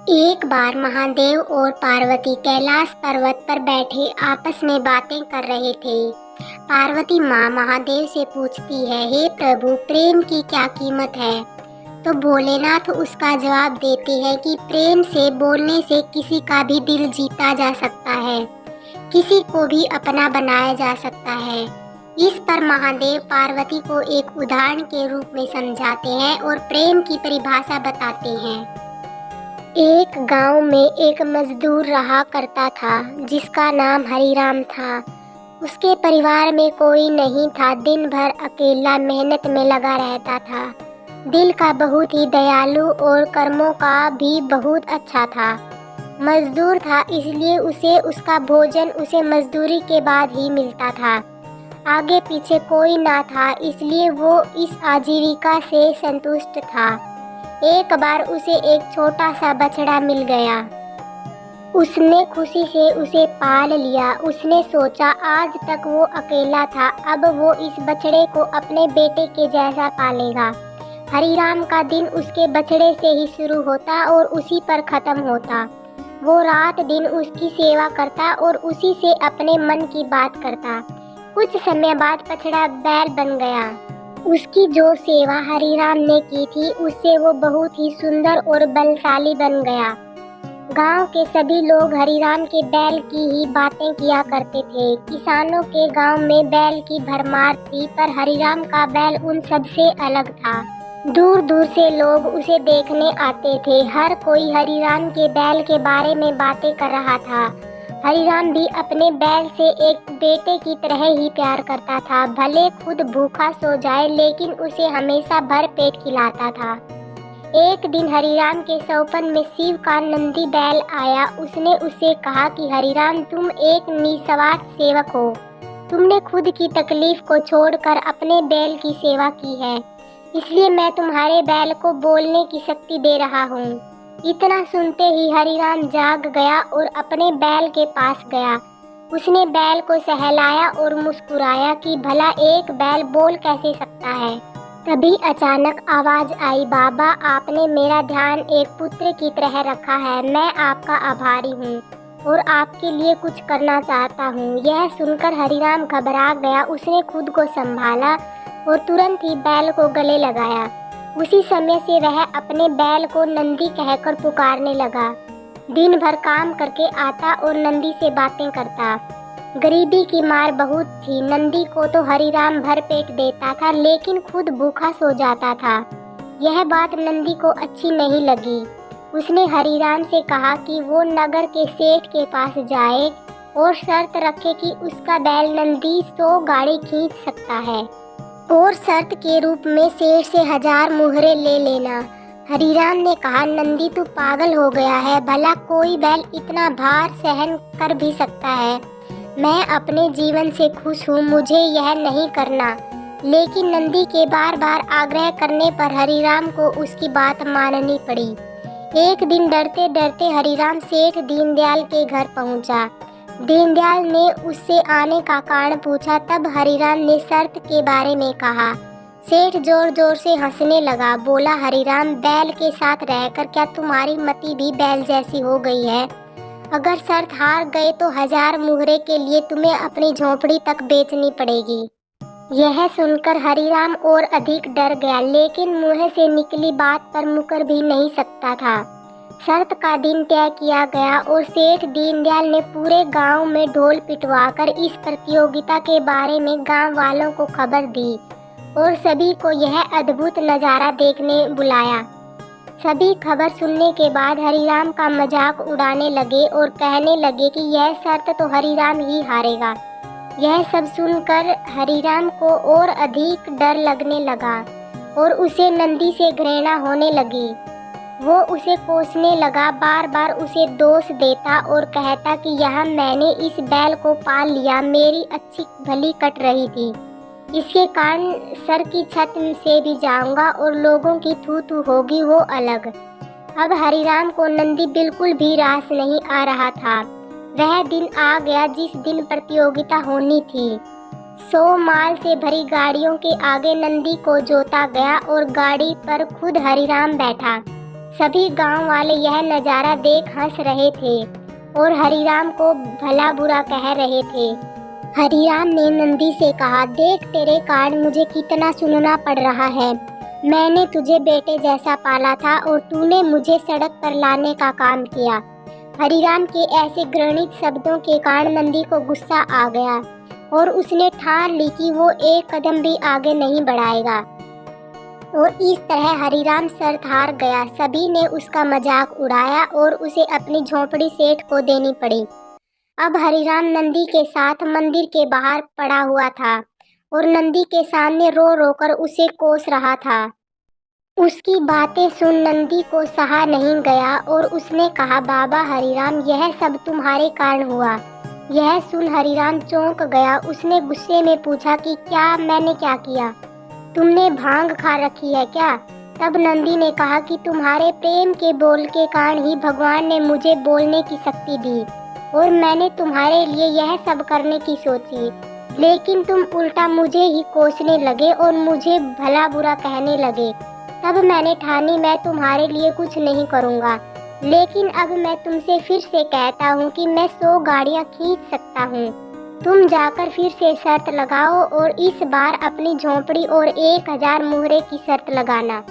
एक बार महादेव और पार्वती कैलाश पर्वत पर बैठे आपस में बातें कर रहे थे। पार्वती माँ महादेव से पूछती है, हे प्रभु, प्रेम की क्या कीमत है? तो भोलेनाथ उसका जवाब देते हैं कि प्रेम से बोलने से किसी का भी दिल जीता जा सकता है, किसी को भी अपना बनाया जा सकता है। इस पर महादेव पार्वती को एक उदाहरण के रूप में समझाते हैं और प्रेम की परिभाषा बताते हैं। एक गांव में एक मजदूर रहा करता था जिसका नाम हरिराम था। उसके परिवार में कोई नहीं था। दिन भर अकेला मेहनत में लगा रहता था। दिल का बहुत ही दयालु और कर्मों का भी बहुत अच्छा था। मजदूर था, इसलिए उसे उसका भोजन उसे मजदूरी के बाद ही मिलता था। आगे पीछे कोई ना था, इसलिए वो इस आजीविका से संतुष्ट था। एक बार उसे एक छोटा सा बछड़ा मिल गया। उसने खुशी से उसे पाल लिया। उसने सोचा आज तक वो अकेला था, अब वो इस बछड़े को अपने बेटे के जैसा पालेगा। हरिराम का दिन उसके बछड़े से ही शुरू होता और उसी पर खत्म होता। वो रात दिन उसकी सेवा करता और उसी से अपने मन की बात करता। कुछ समय बाद बछड़ा बैल बन गया। उसकी जो सेवा हरिराम ने की थी, उससे वो बहुत ही सुंदर और बलशाली बन गया। गांव के सभी लोग हरिराम के बैल की ही बातें किया करते थे। किसानों के गांव में बैल की भरमार थी, पर हरिराम का बैल उन सब से अलग था। दूर दूर से लोग उसे देखने आते थे। हर कोई हरिराम के बैल के बारे में बातें कर रहा था। हरिराम भी अपने बैल से एक बेटे की तरह ही प्यार करता था। भले खुद भूखा सो जाए, लेकिन उसे हमेशा भर पेट खिलाता था। एक दिन हरिराम के सौपन में शिव का नंदी बैल आया। उसने उससे कहा कि हरिराम, तुम एक निस्वार्थ सेवक हो। तुमने खुद की तकलीफ को छोड़कर अपने बैल की सेवा की है, इसलिए मैं तुम्हारे बैल को बोलने की शक्ति दे रहा हूँ। इतना सुनते ही हरिराम जाग गया और अपने बैल के पास गया। उसने बैल को सहलाया और मुस्कुराया कि भला एक बैल बोल कैसे सकता है। तभी अचानक आवाज आई, बाबा, आपने मेरा ध्यान एक पुत्र की तरह रखा है। मैं आपका आभारी हूँ और आपके लिए कुछ करना चाहता हूँ। यह सुनकर हरिराम घबरा गया। उसने खुद को संभाला और तुरंत ही बैल को गले लगाया। उसी समय से वह अपने बैल को नंदी कहकर पुकारने लगा। दिन भर काम करके आता और नंदी से बातें करता। गरीबी की मार बहुत थी। नंदी को तो हरिराम भर पेट देता था, लेकिन खुद भूखा सो जाता था। यह बात नंदी को अच्छी नहीं लगी। उसने हरिराम से कहा कि वो नगर के सेठ के पास जाए और शर्त रखे कि उसका बैल नंदी 100 गाड़ी खींच सकता है और शर्त के रूप में सेठ से 1000 मुहरे ले लेना। हरिराम ने कहा, नंदी तू पागल हो गया है। भला कोई बैल इतना भार सहन कर भी सकता है? मैं अपने जीवन से खुश हूँ, मुझे यह नहीं करना। लेकिन नंदी के बार बार आग्रह करने पर हरिराम को उसकी बात माननी पड़ी। एक दिन डरते डरते हरिराम सेठ दीनदयाल के घर पहुँचा। दीनदयाल ने उससे आने का कारण पूछा। तब हरिराम ने शर्त के बारे में कहा। सेठ जोर जोर से हंसने लगा। बोला, हरिराम, बैल के साथ रहकर क्या तुम्हारी मति भी बैल जैसी हो गई है? अगर शर्त हार गए तो 1000 मुहरे के लिए तुम्हें अपनी झोपड़ी तक बेचनी पड़ेगी। यह सुनकर हरिराम और अधिक डर गया, लेकिन मुंह से निकली बात पर मुकर भी नहीं सकता था। शर्त का दिन तय किया गया और सेठ दीनदयाल ने पूरे गांव में ढोल पिटवाकर इस प्रतियोगिता के बारे में गांव वालों को खबर दी और सभी को यह अद्भुत नज़ारा देखने बुलाया। सभी खबर सुनने के बाद हरिराम का मजाक उड़ाने लगे और कहने लगे कि यह शर्त तो हरिराम ही हारेगा। यह सब सुनकर हरिराम को और अधिक डर लगने लगा और उसे नंदी से घृणा होने लगी। वो उसे कोसने लगा, बार बार उसे दोष देता और कहता कि यहाँ मैंने इस बैल को पाल लिया, मेरी अच्छी भली कट रही थी। इसके कारण सर की छत से भी जाऊंगा और लोगों की थू थू होगी, वो अलग। अब हरिराम को नंदी बिल्कुल भी रास नहीं आ रहा था। वह दिन आ गया जिस दिन प्रतियोगिता होनी थी। 100 माल से भरी गाड़ियों के आगे नंदी को जोता गया और गाड़ी पर खुद हरिराम बैठा। सभी गांव वाले यह नज़ारा देख हंस रहे थे और हरिराम को भला बुरा कह रहे थे। हरिराम ने नंदी से कहा, देख तेरे कारण मुझे कितना सुनना पड़ रहा है। मैंने तुझे बेटे जैसा पाला था और तूने मुझे सड़क पर लाने का काम किया। हरिराम के ऐसे घृणित शब्दों के कारण नंदी को गुस्सा आ गया और उसने ठान ली कि वो एक कदम भी आगे नहीं बढ़ाएगा। और इस तरह हरिराम शर्त हार गया। सभी ने उसका मजाक उड़ाया और उसे अपनी झोंपड़ी सेठ को देनी पड़ी। अब हरिराम नंदी के साथ मंदिर के बाहर पड़ा हुआ था और नंदी के सामने रो रो कर उसे कोस रहा था। उसकी बातें सुन नंदी को सहा नहीं गया और उसने कहा, बाबा हरिराम, यह सब तुम्हारे कारण हुआ। यह सुन हरिराम चौंक गया। उसने गुस्से में पूछा कि मैंने क्या किया? तुमने भांग खा रखी है क्या? तब नंदी ने कहा कि तुम्हारे प्रेम के बोल के कारण ही भगवान ने मुझे बोलने की शक्ति दी और मैंने तुम्हारे लिए यह सब करने की सोची, लेकिन तुम उल्टा मुझे ही कोसने लगे और मुझे भला बुरा कहने लगे। तब मैंने ठानी मैं तुम्हारे लिए कुछ नहीं करूँगा, लेकिन अब मैं तुमसे फिर से कहता हूँ कि मैं 100 गाड़ियाँ खींच सकता हूँ। तुम जाकर फिर से शर्त लगाओ और इस बार अपनी झोंपड़ी और 1000 मुहरे की शर्त लगाना।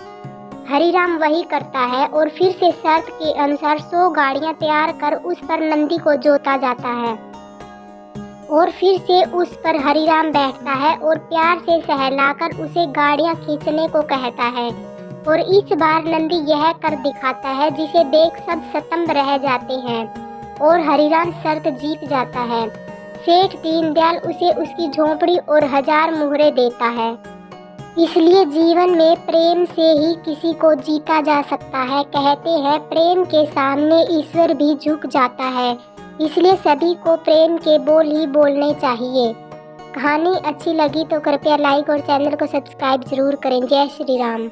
हरिराम वही करता है और फिर से शर्त के अनुसार 100 गाड़ियां तैयार कर उस पर नंदी को जोता जाता है और फिर से उस पर हरिराम बैठता है और प्यार से सहलाकर उसे गाड़ियां खींचने को कहता है। और इस बार नंदी यह कर दिखाता है जिसे देख सब स्तंभ रह जाते हैं और हरिराम शर्त जीत जाता है। सेठ दीनदयाल उसे उसकी झोंपड़ी और 1000 मुहरे देता है। इसलिए जीवन में प्रेम से ही किसी को जीता जा सकता है। कहते हैं प्रेम के सामने ईश्वर भी झुक जाता है। इसलिए सभी को प्रेम के बोल ही बोलने चाहिए। कहानी अच्छी लगी तो कृपया लाइक और चैनल को सब्सक्राइब जरूर करें। जय श्री राम।